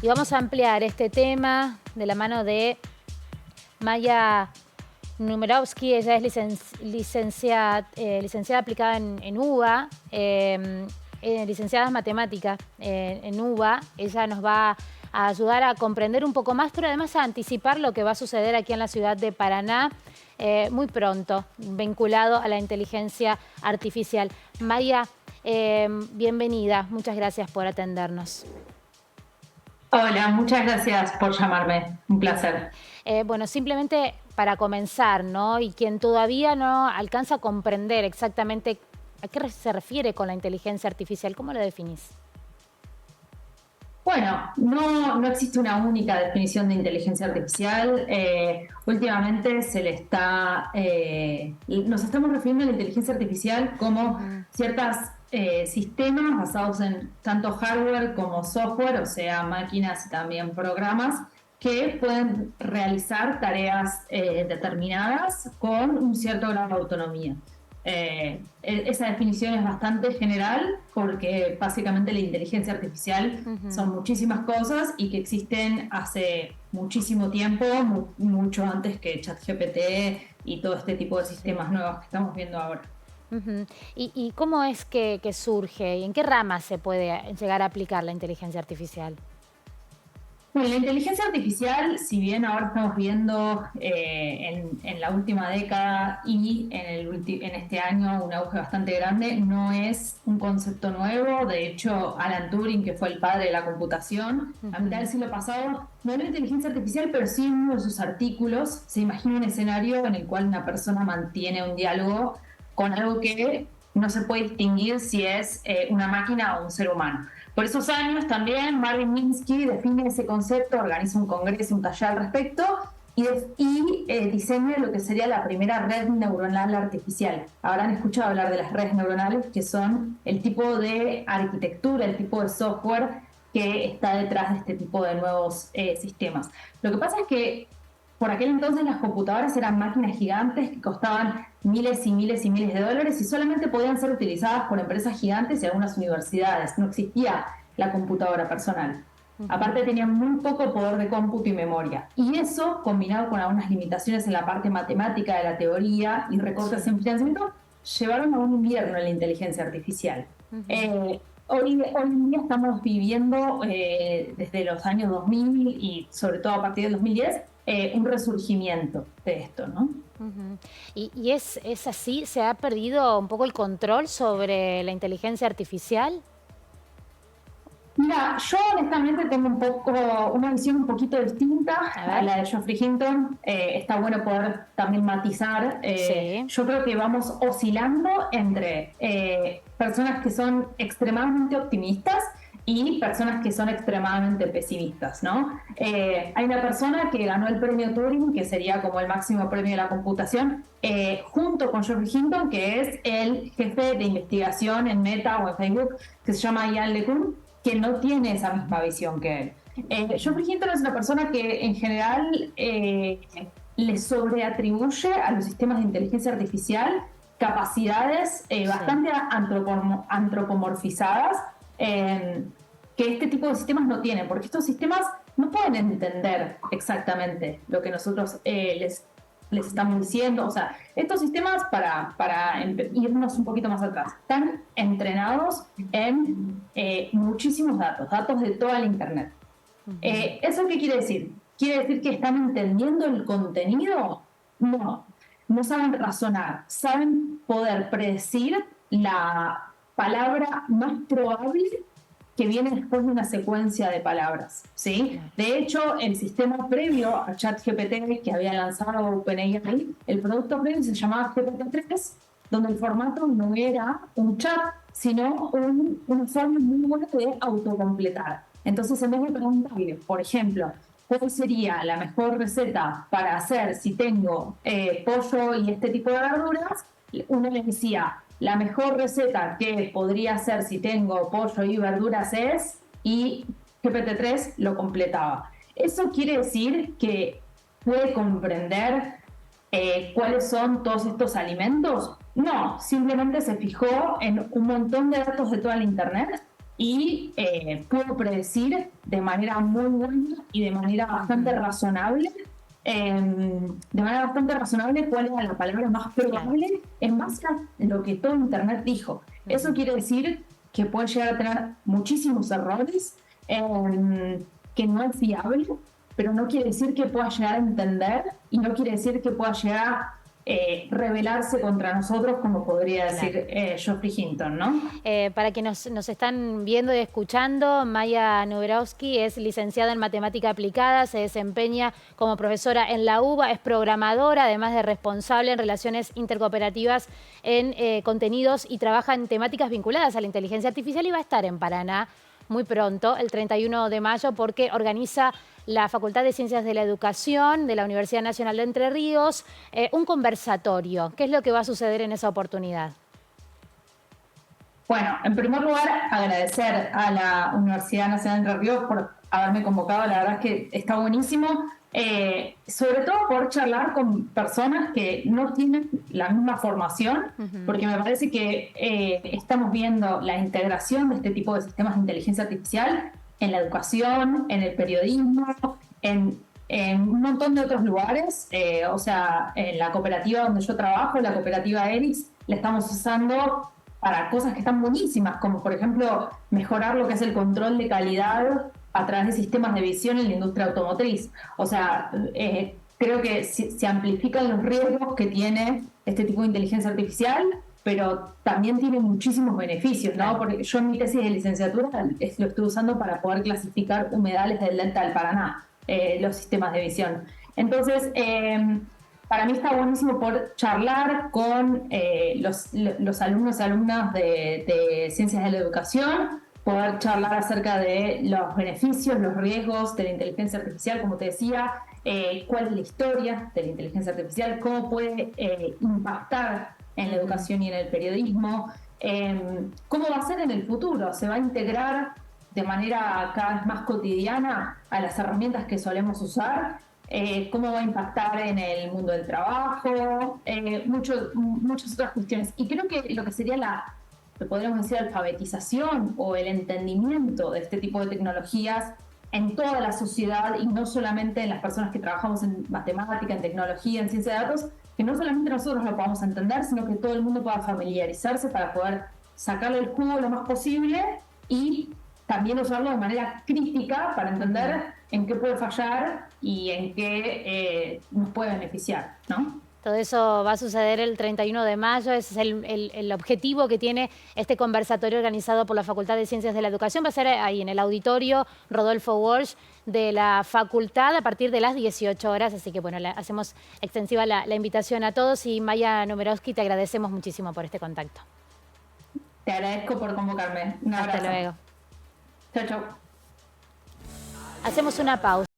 Y vamos a ampliar este tema de la mano de Maya Numerovsky. Ella es licenciada aplicada en UBA, licenciada en matemática en UBA. Ella nos va a ayudar a comprender un poco más, pero además a anticipar lo que va a suceder aquí en la ciudad de Paraná muy pronto, vinculado a la inteligencia artificial. Maya, bienvenida. Muchas gracias por atendernos. Hola, muchas gracias por llamarme. Un placer. Bueno, simplemente para comenzar, ¿no? Y quien todavía no alcanza a comprender exactamente a qué se refiere con la inteligencia artificial, ¿cómo lo definís? Bueno, no existe una única definición de inteligencia artificial. Últimamente nos estamos refiriendo a la inteligencia artificial como ciertos sistemas basados en tanto hardware como software, o sea, máquinas y también programas, que pueden realizar tareas determinadas con un cierto grado de autonomía. Esa definición es bastante general porque básicamente la inteligencia artificial son muchísimas cosas y que existen hace muchísimo tiempo, mucho antes que ChatGPT y todo este tipo de sistemas nuevos que estamos viendo ahora. ¿Y cómo es que surge y en qué ramas se puede llegar a aplicar la inteligencia artificial? Bueno, la inteligencia artificial, si bien ahora estamos viendo en la última década y en este año un auge bastante grande, no es un concepto nuevo. De hecho, Alan Turing, que fue el padre de la computación, a mitad del siglo pasado, no era inteligencia artificial, pero sí en uno de sus artículos se imagina un escenario en el cual una persona mantiene un diálogo con algo que no se puede distinguir si es una máquina o un ser humano. Por esos años también Marvin Minsky define ese concepto, organiza un congreso, un taller al respecto y diseña lo que sería la primera red neuronal artificial. Habrán escuchado hablar de las redes neuronales, que son el tipo de arquitectura, el tipo de software que está detrás de este tipo de nuevos sistemas. Lo que pasa es que por aquel entonces las computadoras eran máquinas gigantes que costaban miles y miles y miles de dólares y solamente podían ser utilizadas por empresas gigantes y algunas universidades. No existía la computadora personal. Aparte tenían muy poco poder de cómputo y memoria. Y eso, combinado con algunas limitaciones en la parte matemática de la teoría y recortes en financiamiento, llevaron a un invierno en la inteligencia artificial. Hoy en día estamos viviendo desde los años 2000 y sobre todo a partir del 2010 un resurgimiento de esto, ¿no? ¿Y es así? ¿Se ha perdido un poco el control sobre la inteligencia artificial? Mira, yo honestamente tengo una visión un poquito distinta a la de Geoffrey Hinton. Está bueno poder también matizar. Sí. Yo creo que vamos oscilando entre personas que son extremadamente optimistas y personas que son extremadamente pesimistas, ¿no? Hay una persona que ganó el premio Turing, que sería como el máximo premio de la computación, junto con Geoffrey Hinton, que es el jefe de investigación en Meta o en Facebook, que se llama Ian LeCun, que no tiene esa misma visión que él. Geoffrey Hinton es una persona que en general le sobreatribuye a los sistemas de inteligencia artificial capacidades bastante antropomorfizadas que este tipo de sistemas no tienen, porque estos sistemas no pueden entender exactamente lo que nosotros les estamos diciendo. O sea, estos sistemas, para irnos un poquito más atrás, están entrenados en muchísimos datos de toda la Internet. ¿Eso qué quiere decir? ¿Quiere decir que están entendiendo el contenido? No saben razonar, saben poder predecir la palabra más probable que viene después de una secuencia de palabras, ¿sí? De hecho, el sistema previo a ChatGPT que había lanzado OpenAI, el producto previo se llamaba GPT-3, donde el formato no era un chat, sino una forma muy buena de autocompletar. Entonces, en vez de preguntarle, por ejemplo, ¿cuál sería la mejor receta para hacer si tengo pollo y este tipo de verduras? Uno le decía, la mejor receta que podría hacer si tengo pollo y verduras es, y GPT-3 lo completaba. ¿Eso quiere decir que puede comprender cuáles son todos estos alimentos? No, simplemente se fijó en un montón de datos de toda la Internet y puedo predecir de manera muy buena y de manera bastante razonable, cuál era la palabra más probable en base a lo que todo Internet dijo. Eso quiere decir que puede llegar a tener muchísimos errores, que no es fiable, pero no quiere decir que pueda llegar a entender y no quiere decir que pueda llegar a rebelarse contra nosotros, como podría decir Geoffrey Hinton, ¿no? Para quienes nos están viendo y escuchando, Maya Nuberowski es licenciada en Matemática Aplicada, se desempeña como profesora en la UBA, es programadora, además de responsable en Relaciones Intercooperativas en contenidos y trabaja en temáticas vinculadas a la inteligencia artificial y va a estar en Paraná muy pronto, el 31 de mayo, porque organiza la Facultad de Ciencias de la Educación de la Universidad Nacional de Entre Ríos, un conversatorio. ¿Qué es lo que va a suceder en esa oportunidad? Bueno, en primer lugar, agradecer a la Universidad Nacional de Entre Ríos por haberme convocado. La verdad es que está buenísimo, sobre todo por charlar con personas que no tienen la misma formación, porque me parece que estamos viendo la integración de este tipo de sistemas de inteligencia artificial en la educación, en el periodismo, en un montón de otros lugares. O sea, en la cooperativa donde yo trabajo, la cooperativa ERIX, la estamos usando para cosas que están buenísimas, como por ejemplo mejorar lo que es el control de calidad a través de sistemas de visión en la industria automotriz. O sea, creo que se amplifican los riesgos que tiene este tipo de inteligencia artificial, pero también tiene muchísimos beneficios, ¿no? Porque yo en mi tesis de licenciatura lo estoy usando para poder clasificar humedales del Delta del Paraná, los sistemas de visión. Entonces, para mí está buenísimo poder charlar con los alumnos y alumnas de Ciencias de la Educación, poder charlar acerca de los beneficios, los riesgos de la inteligencia artificial, como te decía, cuál es la historia de la inteligencia artificial, cómo puede impactar en la educación y en el periodismo, cómo va a ser en el futuro, se va a integrar de manera cada vez más cotidiana a las herramientas que solemos usar. Cómo va a impactar en el mundo del trabajo, muchas otras cuestiones. Y creo que lo que sería podríamos decir, alfabetización o el entendimiento de este tipo de tecnologías en toda la sociedad y no solamente en las personas que trabajamos en matemática, en tecnología, en ciencia de datos, que no solamente nosotros lo podamos entender, sino que todo el mundo pueda familiarizarse para poder sacarle el jugo lo más posible y también usarlo de manera crítica para entender en qué puede fallar y en qué nos puede beneficiar, ¿no? Todo eso va a suceder el 31 de mayo, ese es el objetivo que tiene este conversatorio organizado por la Facultad de Ciencias de la Educación. Va a ser ahí en el auditorio Rodolfo Walsh de la facultad a partir de las 18 horas, así que bueno, hacemos extensiva la invitación a todos y Maya Nuberowski, te agradecemos muchísimo por este contacto. Te agradezco por convocarme. Un abrazo. Hasta luego. Chao, chao. Hacemos una pausa.